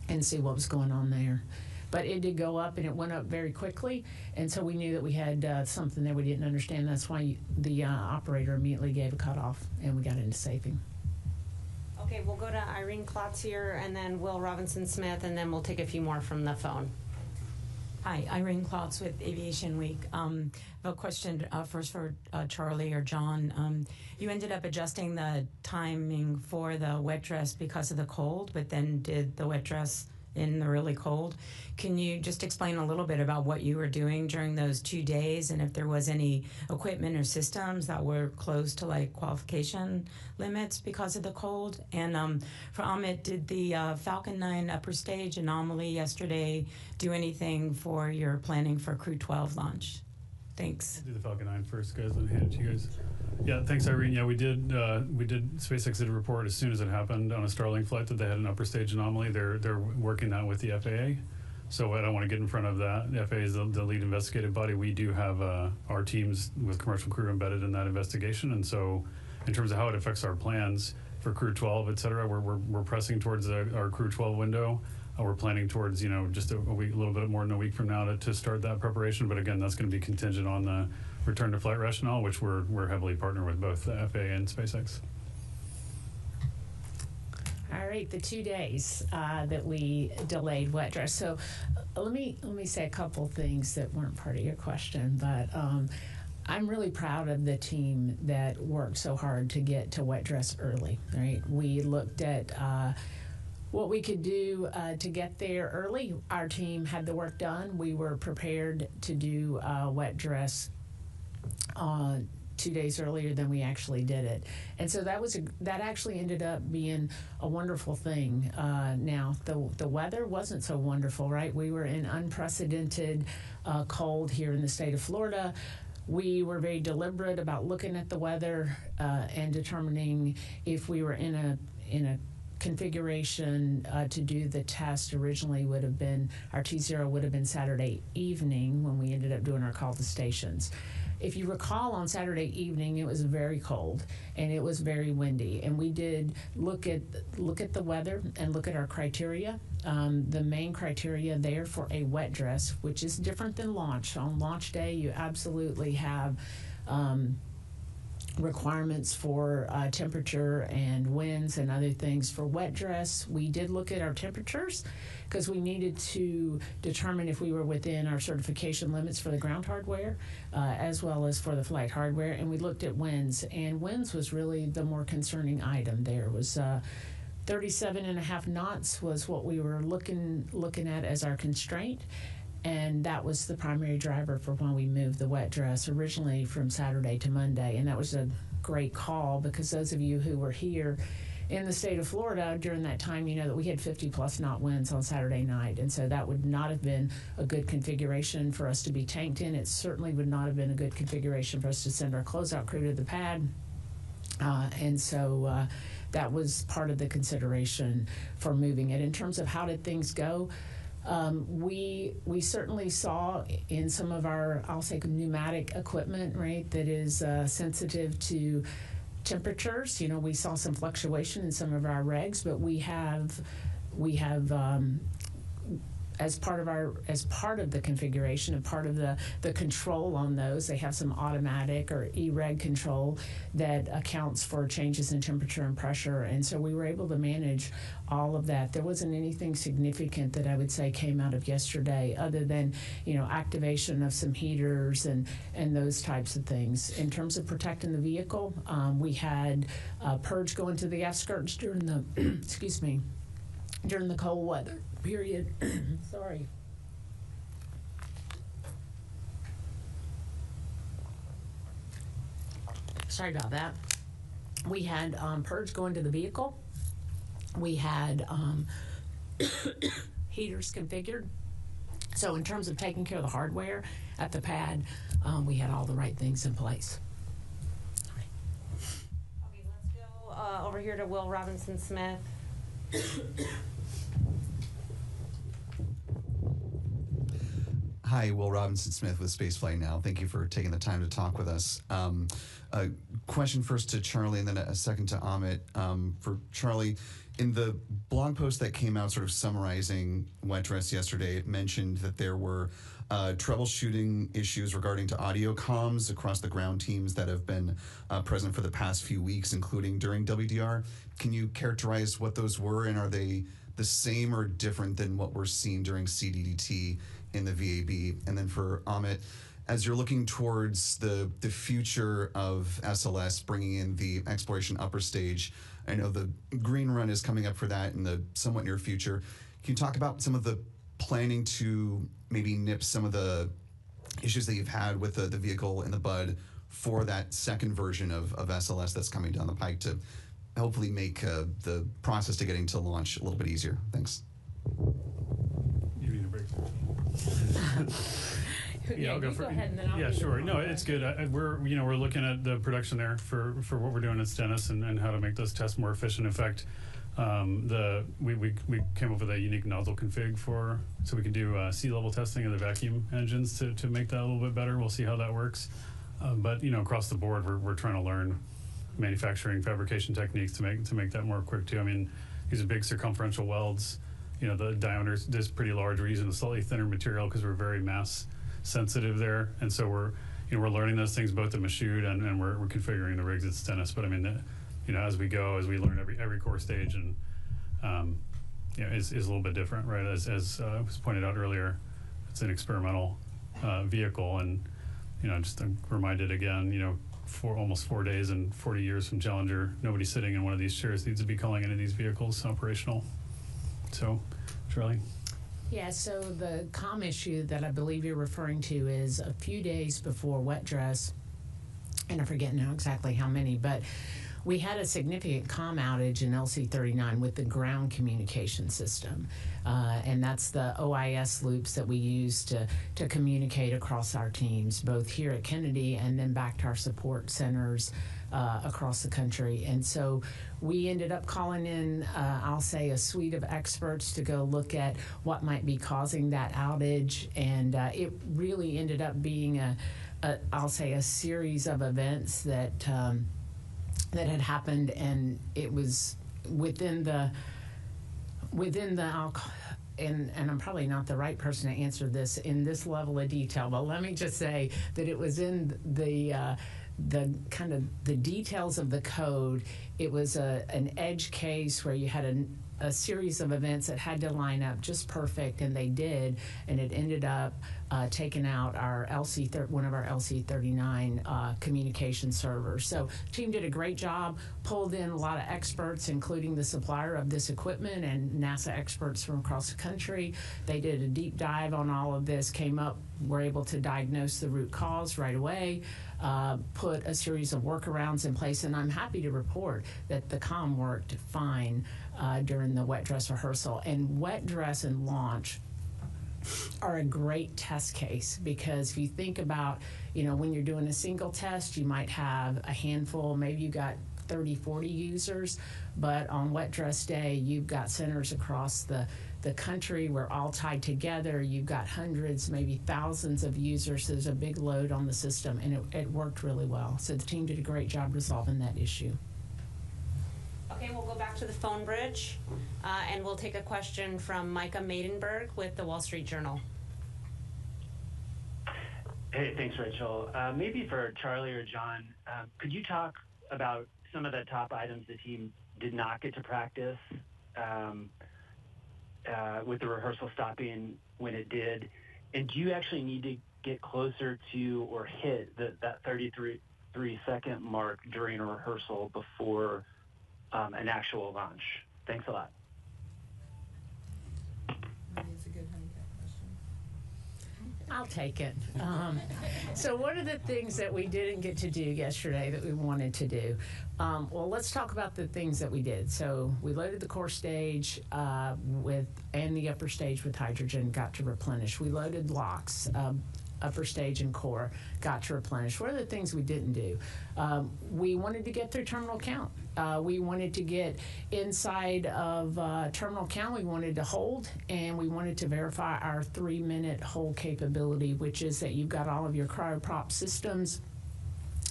and see what was going on there. But it did go up, and it went up very quickly, and so we knew that we had something that we didn't understand. That's why the operator immediately gave a cutoff, and we got into safing. Okay, we'll go to Irene Klotz here, and then Will Robinson-Smith, and then we'll take a few more from the phone. Hi, Irene Klotz with Aviation Week. I have a question first for Charlie or John. You ended up adjusting the timing for the wet dress because of the cold, but then did the wet dress in the really cold. Can you just explain a little bit about what you were doing during those 2 days, and if there was any equipment or systems that were close to like qualification limits because of the cold? And for Amit, did the Falcon 9 upper stage anomaly yesterday do anything for your planning for Crew 12 launch? Thanks. I'll do the Falcon 9 first, guys, and hand it to you guys. Yeah, thanks, Irene. Yeah, we did. SpaceX did a report as soon as it happened on a Starlink flight that they had an upper stage anomaly. They're working that with the FAA. So I don't want to get in front of that. The FAA is the lead investigative body. We do have our teams with commercial crew embedded in that investigation, and so in terms of how it affects our plans for Crew 12, et cetera, we're pressing towards our Crew 12 window. We're planning towards, just a week, a little bit more than a week from now to start that preparation. But again, that's going to be contingent on the return to flight rationale, which we're heavily partnered with both the FAA and SpaceX. All right, the 2 days that we delayed wet dress. So let me say a couple things that weren't part of your question, but I'm really proud of the team that worked so hard to get to wet dress early. Right, we looked at what we could do to get there early. Our team had the work done. We were prepared to do wet dress 2 days earlier than we actually did it, and so that actually ended up being a wonderful thing. Now the weather wasn't so wonderful, right? We were in unprecedented cold here in the state of Florida. We were very deliberate about looking at the weather and determining if we were in a configuration to do the test. Originally would have been our T0 would have been Saturday evening when we ended up doing our call to stations. If you recall, on Saturday evening it was very cold and it was very windy, and we did look at the weather and look at our criteria. The main criteria there for a wet dress, which is different than launch. On launch day, you absolutely have requirements for temperature and winds and other things. For wet dress, we did look at our temperatures because we needed to determine if we were within our certification limits for the ground hardware as well as for the flight hardware, and we looked at winds, and winds was really the more concerning item. There was 37.5 knots was what we were looking at as our constraint. And that was the primary driver for when we moved the wet dress originally from Saturday to Monday. And that was a great call, because those of you who were here in the state of Florida during that time, you know that we had 50+ knot winds on Saturday night. And so that would not have been a good configuration for us to be tanked in. It certainly would not have been a good configuration for us to send our closeout crew to the pad. And so that was part of the consideration for moving it. In terms of how did things go, we certainly saw in some of our, I'll say, pneumatic equipment, right, that is sensitive to temperatures. We saw some fluctuation in some of our regs, but we have as part of the configuration and part of the control on those, they have some automatic or E-reg control that accounts for changes in temperature and pressure, and so we were able to manage all of that. There wasn't anything significant that I would say came out of yesterday other than activation of some heaters and those types of things. In terms of protecting the vehicle, we had purge going to the F skirts during the during the cold weather period. Sorry. Sorry about that. We had purge going to the vehicle. We had heaters configured. So in terms of taking care of the hardware at the pad, we had all the right things in place. Okay, let's go over here to Will Robinson-Smith. Hi, Will Robinson-Smith with Spaceflight Now. Thank you for taking the time to talk with us. A question first to Charlie and then a second to Amit. For Charlie, in the blog post that came out sort of summarizing wet dress yesterday, it mentioned that there were troubleshooting issues regarding to audio comms across the ground teams that have been present for the past few weeks, including during WDR. Can you characterize what those were, and are they the same or different than what we're seeing during CDDT in the VAB? And then for Amit, as you're looking towards the future of SLS, bringing in the exploration upper stage, I know the green run is coming up for that in the somewhat near future. Can you talk about some of the planning to maybe nip some of the issues that you've had with the vehicle in the bud for that second version of SLS that's coming down the pike to hopefully make the process to getting to launch a little bit easier? Thanks. You need a break. Yeah, I'll go you go ahead and then I'll Yeah, do the sure. No, comment. it's good. We're looking at the production there for what we're doing at Stennis and how to make those tests more efficient. In fact, we came up with a unique nozzle config so we can do sea level testing of the vacuum engines to make that a little bit better. We'll see how that works. But across the board, we're trying to learn manufacturing fabrication techniques to make that more quick too. I mean, these are big circumferential welds. The diameter is pretty large. We're using a slightly thinner material because we're very mass sensitive there, and so we're learning those things both at Michoud and we're configuring the rigs at Stennis. But I mean, as we go, as we learn every core stage, and is a little bit different, right? As was pointed out earlier, it's an experimental vehicle, and just I'm reminded again, for almost 4 days and 40 years from Challenger, nobody sitting in one of these chairs needs to be calling any of these vehicles operational. So, Charlie. Yeah, so the comm issue that I believe you're referring to is a few days before wet dress, and I forget now exactly how many, but we had a significant comm outage in LC-39 with the ground communication system, and that's the OIS loops that we use to communicate across our teams, both here at Kennedy and then back to our support centers across the country. And so we ended up calling in, I'll say, a suite of experts to go look at what might be causing that outage, and it really ended up being I'll say, a series of events that had happened, and it was within the and I'm probably not the right person to answer this in this level of detail, but let me just say that it was in the kind of the details of the code. It was an edge case where you had a series of events that had to line up just perfect, and they did, and it ended up taking out our one of our LC-39 communication servers. So the team did a great job, pulled in a lot of experts, including the supplier of this equipment and NASA experts from across the country. They did a deep dive on all of this, were able to diagnose the root cause right away, put a series of workarounds in place, and I'm happy to report that the comm worked fine during the wet dress rehearsal. And wet dress and launch are a great test case, because if you think about, when you're doing a single test, you might have a handful, maybe you got 30, 40 users, but on wet dress day, you've got centers across the country. We're all tied together. You've got hundreds, maybe thousands of users. So there's a big load on the system, and it worked really well. So the team did a great job resolving that issue. Okay, we'll go back to the phone bridge, and we'll take a question from Micah Maidenberg with the Wall Street Journal. Hey, thanks, Rachel. Maybe for Charlie or John, could you talk about some of the top items the team did not get to practice with the rehearsal stopping when it did? And do you actually need to get closer to or hit that 33-second mark during a rehearsal before an actual launch? Thanks a lot. It's a good honeycut question. I'll take it. So one of the things that we didn't get to do yesterday that we wanted to do, well, let's talk about the things that we did. So we loaded the core stage and the upper stage with hydrogen, got to replenish. We loaded LOX, upper stage and core, got to replenish. What are the things we didn't do? We wanted to get through terminal count. We wanted to get inside of terminal count. We wanted to hold, and we wanted to verify our 3-minute hold capability, which is that you've got all of your cryoprop systems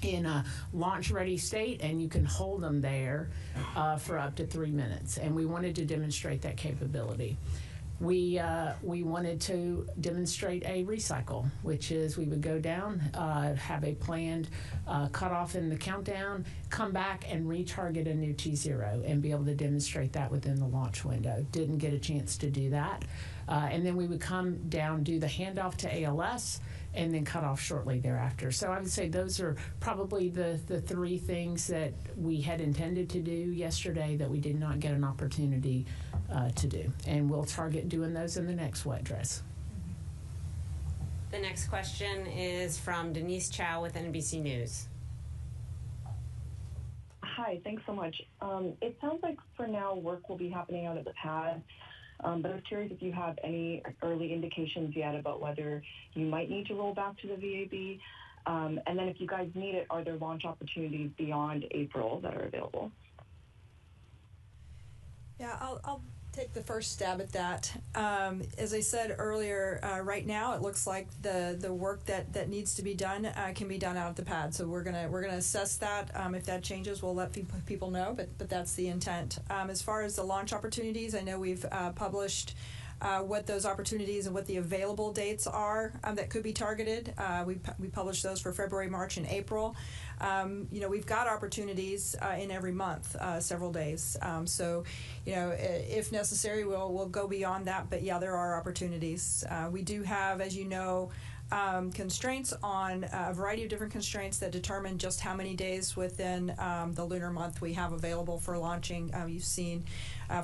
in a launch-ready state, and you can hold them there for up to 3 minutes. And we wanted to demonstrate that capability. We wanted to demonstrate a recycle, which is we would go down, have a planned cutoff in the countdown, come back and retarget a new T0 and be able to demonstrate that within the launch window. Didn't get a chance to do that. And then we would come down, do the handoff to ALS, and then cut off shortly thereafter. So I would say those are probably the three things that we had intended to do yesterday that we did not get an opportunity to do. And we'll target doing those in the next wet dress. The next question is from Denise Chow with NBC News. Hi, thanks so much. It sounds like for now work will be happening out at the pad, but I was curious if you have any early indications yet about whether you might need to roll back to the VAB. And then if you guys need it, are there launch opportunities beyond April that are available? Yeah, I'll take the first stab at that. As I said earlier, right now it looks like the work that needs to be done can be done out at the pad. So we're gonna assess that. If that changes, we'll let people know. But that's the intent. As far as the launch opportunities, I know we've published what those opportunities and what the available dates are that could be targeted. We published those for February, March, and April. We've got opportunities in every month, several days. So, if necessary, we'll go beyond that. But yeah, there are opportunities. We do have, as you know, constraints on a variety of different constraints that determine just how many days within the lunar month we have available for launching. You've seen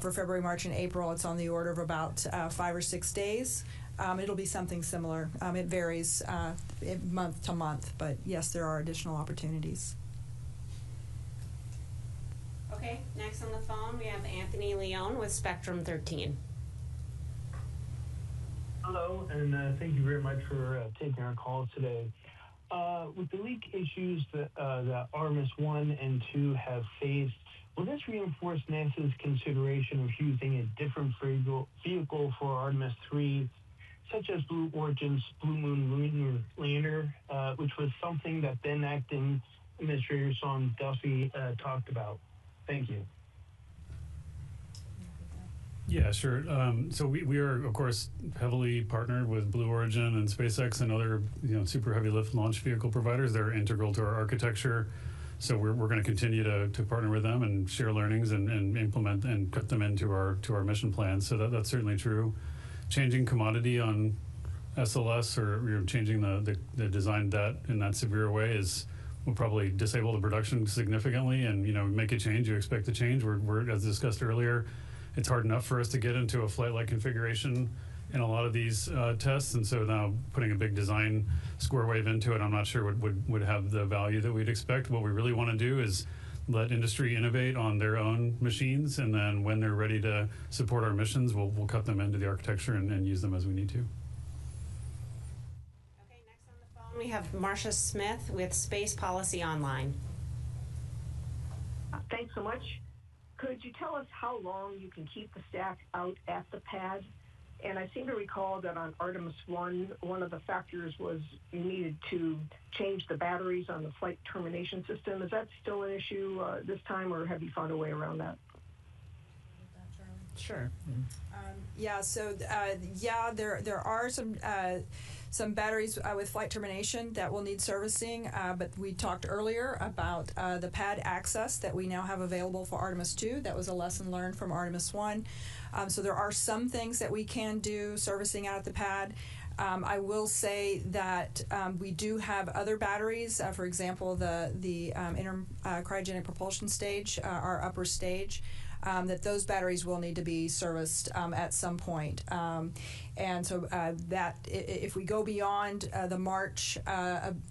for February, March, and April, it's on the order of about 5 or 6 days. It'll be something similar. It varies month to month, but yes, there are additional opportunities. Okay, next on the phone we have Anthony Leone with Spectrum 13. Hello, and thank you very much for taking our call today. With the leak issues that Artemis 1 and 2 have faced, will this reinforce NASA's consideration of using a different vehicle for Artemis 3, such as Blue Origin's Blue Moon Lunar lander, which was something that then acting Administrator Sean Duffy talked about? Thank you. Yeah, sure. So we are, of course, heavily partnered with Blue Origin and SpaceX and other super heavy lift launch vehicle providers. They're integral to our architecture. So we're going to continue to partner with them and share learnings and implement and put them into our mission plans. So that's certainly true. Changing commodity on SLS or changing the design that in that severe way will probably disable the production significantly. And make a change, you expect a change. We're as discussed earlier, it's hard enough for us to get into a flight-like configuration in a lot of these tests, and so now putting a big design square wave into it, I'm not sure would have the value that we'd expect. What we really want to do is let industry innovate on their own machines, and then when they're ready to support our missions, we'll cut them into the architecture and use them as we need to. Okay, next on the phone we have Marcia Smith with Space Policy Online. Thanks so much. Could you tell us how long you can keep the stack out at the pad? And I seem to recall that on Artemis 1, one of the factors was you needed to change the batteries on the flight termination system. Is that still an issue this time, or have you found a way around that? Sure. There are some batteries with flight termination that will need servicing, but we talked earlier about the pad access that we now have available for Artemis 2. That was a lesson learned from Artemis 1. So there are some things that we can do servicing out at the pad. I will say that we do have other batteries, for example, the inner cryogenic propulsion stage, our upper stage, that those batteries will need to be serviced at some point. And so that if we go beyond the March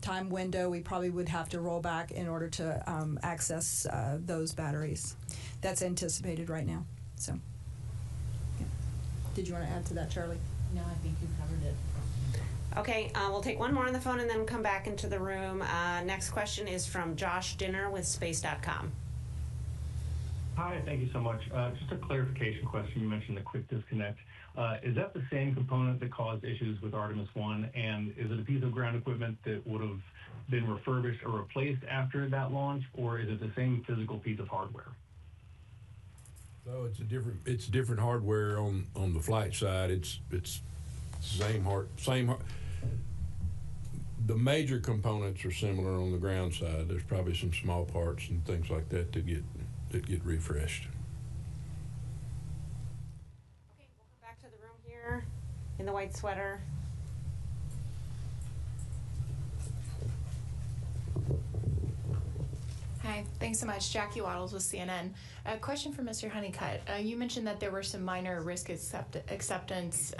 time window, we probably would have to roll back in order to access those batteries. That's anticipated right now. So, yeah. Did you want to add to that, Charlie? No, I think you covered it. Okay, we'll take one more on the phone and then come back into the room. Next question is from Josh Dinner with Space.com. Hi, thank you so much. Just a clarification question. You mentioned the quick disconnect. Is that the same component that caused issues with Artemis 1? And is it a piece of ground equipment that would have been refurbished or replaced after that launch? Or is it the same physical piece of hardware? So it's different hardware on the flight side. It's same. The major components are similar on the ground side. There's probably some small parts and things like that that get refreshed. Okay, we'll come back to the room here. in the white sweater. Hi, thanks so much. Jackie Waddles with CNN. A question for Mr. Honeycutt. You mentioned that there were some minor risk acceptance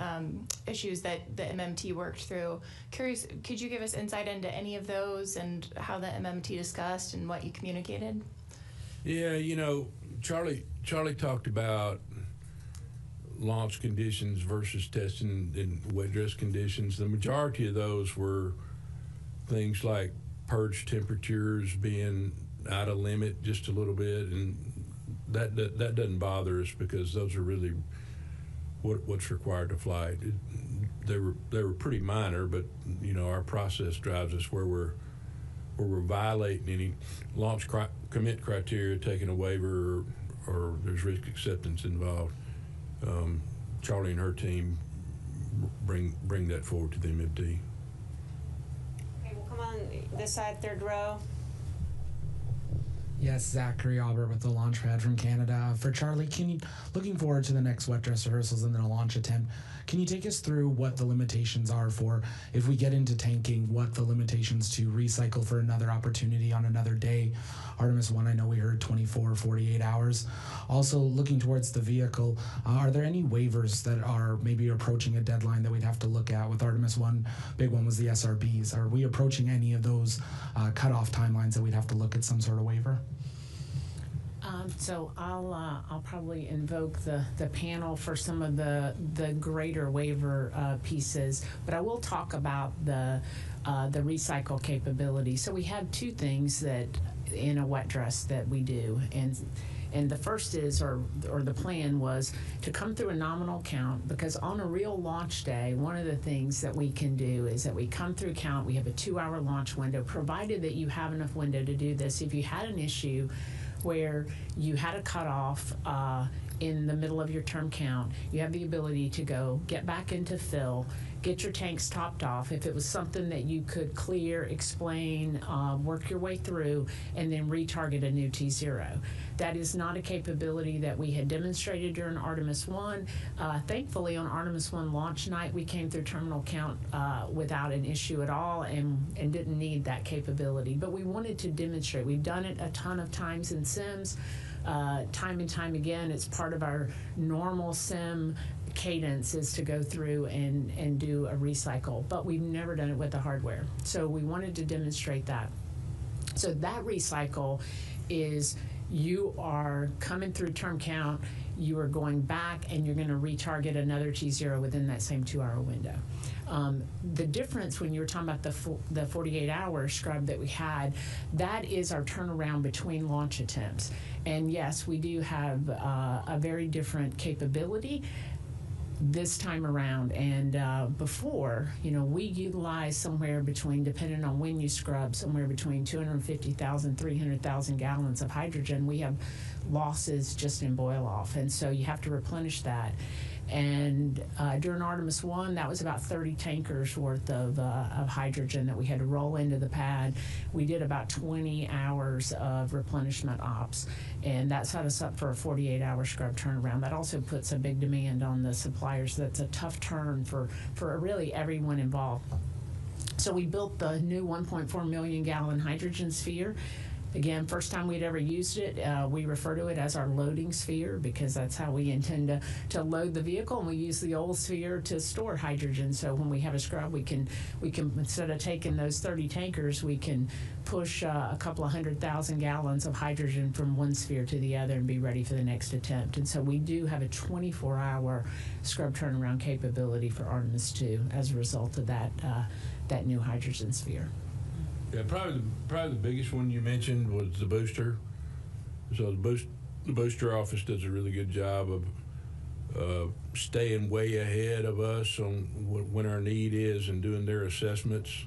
issues that the MMT worked through. Curious, could you give us insight into any of those and how the MMT discussed and what you communicated? Yeah, you know, Charlie talked about launch conditions versus testing in wet dress conditions. The majority of those were things like purge temperatures being out of limit just a little bit, and that doesn't bother us because those are really what's required to fly. They were pretty minor, but you know our process drives us where we're violating any launch commit criteria, taking a waiver, or there's risk acceptance involved. Charlie and her team bring that forward to the MMT. Okay, we'll come on this side, third row. Yes, Zachary Albert with the launch pad from Canada. For Charlie, looking forward to the next wet dress rehearsals and then a launch attempt, can you take us through what the limitations are for, if we get into tanking, what the limitations to recycle for another opportunity on another day? Artemis 1, I know we heard 24, 48 hours. Also, looking towards the vehicle, are there any waivers that are maybe approaching a deadline that we'd have to look at? With Artemis 1, big one was the SRBs. Are we approaching any of those cutoff timelines that we'd have to look at some sort of waiver? So I'll probably invoke the panel for some of the greater waiver pieces, but I will talk about the recycle capability. So we have two things that in a wet dress that we do, and the first is, or the plan was to come through a nominal count, because on a real launch day, one of the things that we can do is that we come through count. We have a 2-hour launch window, provided that you have enough window to do this. If you had an issue where you had a cutoff in the middle of your term count, you have the ability to go get back into fill, get your tanks topped off. If it was something that you could clear, explain, work your way through, and then retarget a new T0. That is not a capability that we had demonstrated during Artemis 1. Thankfully, on Artemis 1 launch night, we came through terminal count without an issue at all and didn't need that capability. But we wanted to demonstrate. We've done it a ton of times in sims. Time and time again, it's part of our normal sim cadence is to go through and do a recycle, but we've never done it with the hardware. So we wanted to demonstrate that. So that recycle is you are coming through term count, you are going back, and you're going to retarget another T0 within that same 2-hour window. The difference when you were talking about the 48-hour scrub that we had, that is our turnaround between launch attempts. And yes, we do have a very different capability this time around, and before, you know, we utilized somewhere between, depending on when you scrub, somewhere between 250,000, 300,000 gallons of hydrogen. We have losses just in boil off, and so you have to replenish that. And during Artemis 1, that was about 30 tankers worth of hydrogen that we had to roll into the pad. We did about 20 hours of replenishment ops, and that set us up for a 48-hour scrub turnaround. That also puts a big demand on the suppliers. That's a tough turn for really everyone involved. So we built the new 1.4 million gallon hydrogen sphere. Again, first time we'd ever used it. We refer to it as our loading sphere because that's how we intend to load the vehicle, and we use the old sphere to store hydrogen. So when we have a scrub, we can instead of taking those 30 tankers, we can push a couple of 100,000 gallons of hydrogen from one sphere to the other and be ready for the next attempt. And so we do have a 24-hour scrub turnaround capability for Artemis II as a result of that new hydrogen sphere. Yeah, probably the biggest one you mentioned was the booster. So the booster office does a really good job of staying way ahead of us on when our need is and doing their assessments.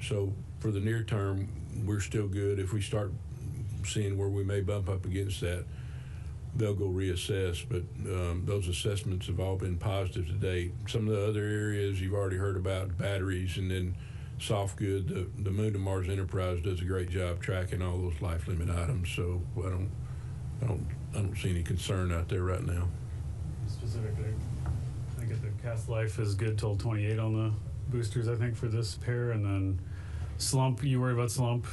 So for the near term, we're still good. If we start seeing where we may bump up against that, they'll go reassess. But those assessments have all been positive to date. Some of the other areas you've already heard about, batteries, and then soft good. The Moon to Mars Enterprise does a great job tracking all those life limit items. So I don't see any concern out there right now. Specifically, I get the cast life is good till 28 on the boosters, I think, for this pair, and then slump. You worry about slump,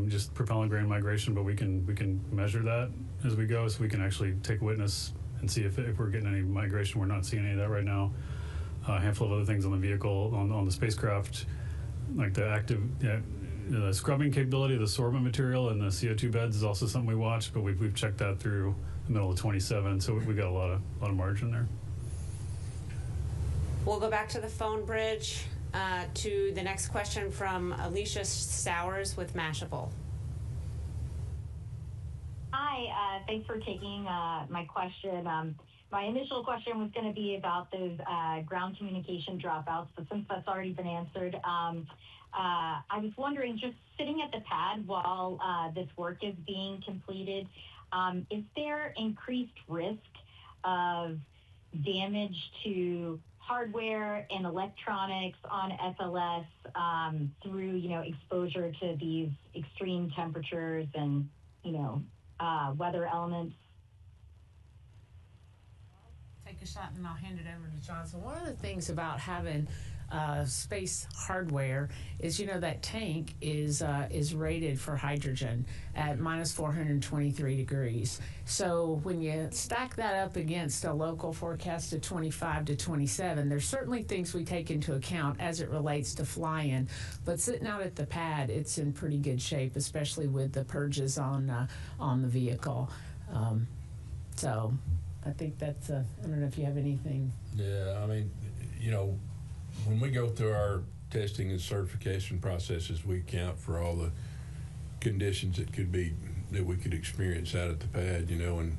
just propellant grain migration, but we can measure that as we go, so we can actually take witness and see if we're getting any migration. We're not seeing any of that right now. A handful of other things on the vehicle, on the spacecraft, like the active. The scrubbing capability of the sorbent material and the CO2 beds is also something we watch, but we've checked that through the middle of 27, so we got a lot of margin there. We'll go back to the phone bridge to the next question from Alicia Sowers with Mashable. Hi, thanks for taking my question. My initial question was going to be about those ground communication dropouts, but since that's already been answered, I was wondering, just sitting at the pad while this work is being completed, is there increased risk of damage to hardware and electronics on SLS through, exposure to these extreme temperatures and, weather elements? Take a shot and I'll hand it over to John. So one of the things about having space hardware is, that tank is rated for hydrogen at minus 423 degrees. So when you stack that up against a local forecast of 25 to 27, there's certainly things we take into account as it relates to flying. But sitting out at the pad, it's in pretty good shape, especially with the purges on the vehicle. So I think that's, I don't know if you have anything. Yeah, I mean, when we go through our testing and certification processes, we account for all the conditions that we could experience out at the pad, and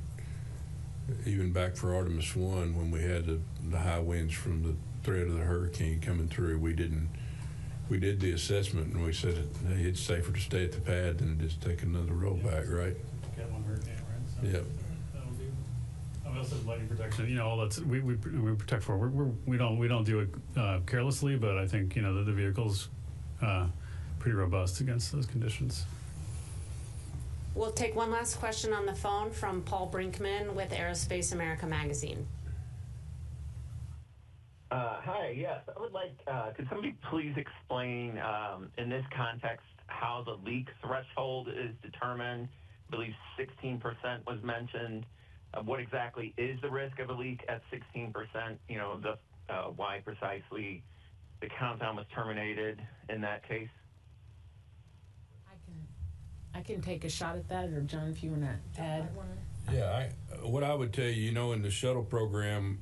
even back for Artemis I, when we had the high winds from the threat of the hurricane coming through, we did the assessment and we said, hey, it's safer to stay at the pad than just take another rollback, right? Cat 1 hurricane, right? So yep. We also have lighting protection, all that's we protect for. We don't do it carelessly, but I think the vehicle's pretty robust against those conditions. We'll take one last question on the phone from Paul Brinkman with Aerospace America magazine. Hi, yes, I would like, could somebody please explain in this context how the leak threshold is determined? I believe 16% was mentioned. What exactly is the risk of a leak at 16%? Why precisely the countdown was terminated in that case? I can take a shot at that, or John, if you want to add. Yeah, what I would tell you, in the shuttle program,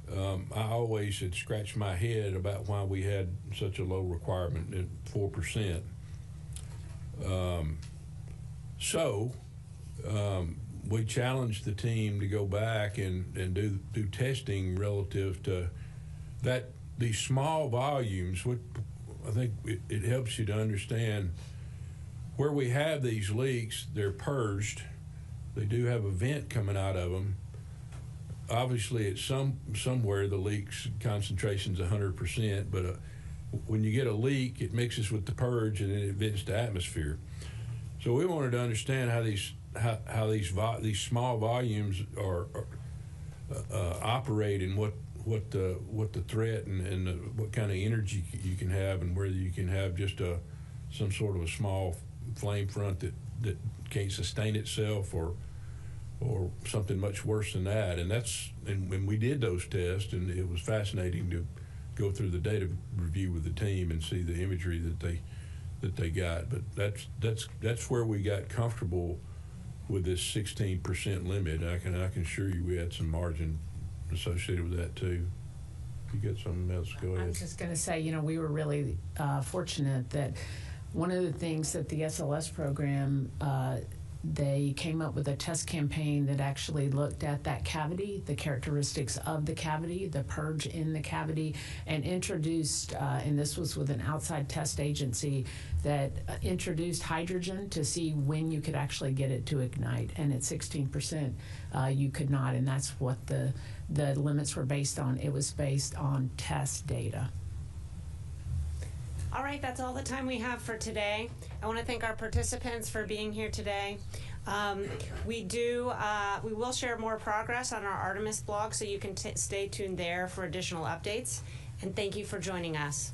I always had scratched my head about why we had such a low requirement at 4%. We challenged the team to go back and do testing relative to that. These small volumes, I think it helps you to understand where we have these leaks. They're purged. They do have a vent coming out of them. Obviously, at somewhere the leak's concentration's 100%, but when you get a leak, it mixes with the purge and then it vents to atmosphere. So we wanted to understand how these small volumes are operate, and what the threat and what kind of energy you can have, and whether you can have just some sort of a small flame front that can't sustain itself, or something much worse than that. And when we did those tests, and it was fascinating to go through the data review with the team and see the imagery that they got. But that's where we got comfortable with this 16% limit. I can assure you we had some margin associated with that too. If you got something else, go ahead. I was just going to say, we were really fortunate that one of the things that the SLS program, they came up with a test campaign that actually looked at that cavity, the characteristics of the cavity, the purge in the cavity, and introduced, and this was with an outside test agency that introduced hydrogen to see when you could actually get it to ignite. And at 16%, you could not, and that's what the limits were based on. It was based on test data. All right, that's all the time we have for today. I want to thank our participants for being here today. We will share more progress on our Artemis blog, so you can stay tuned there for additional updates. And thank you for joining us.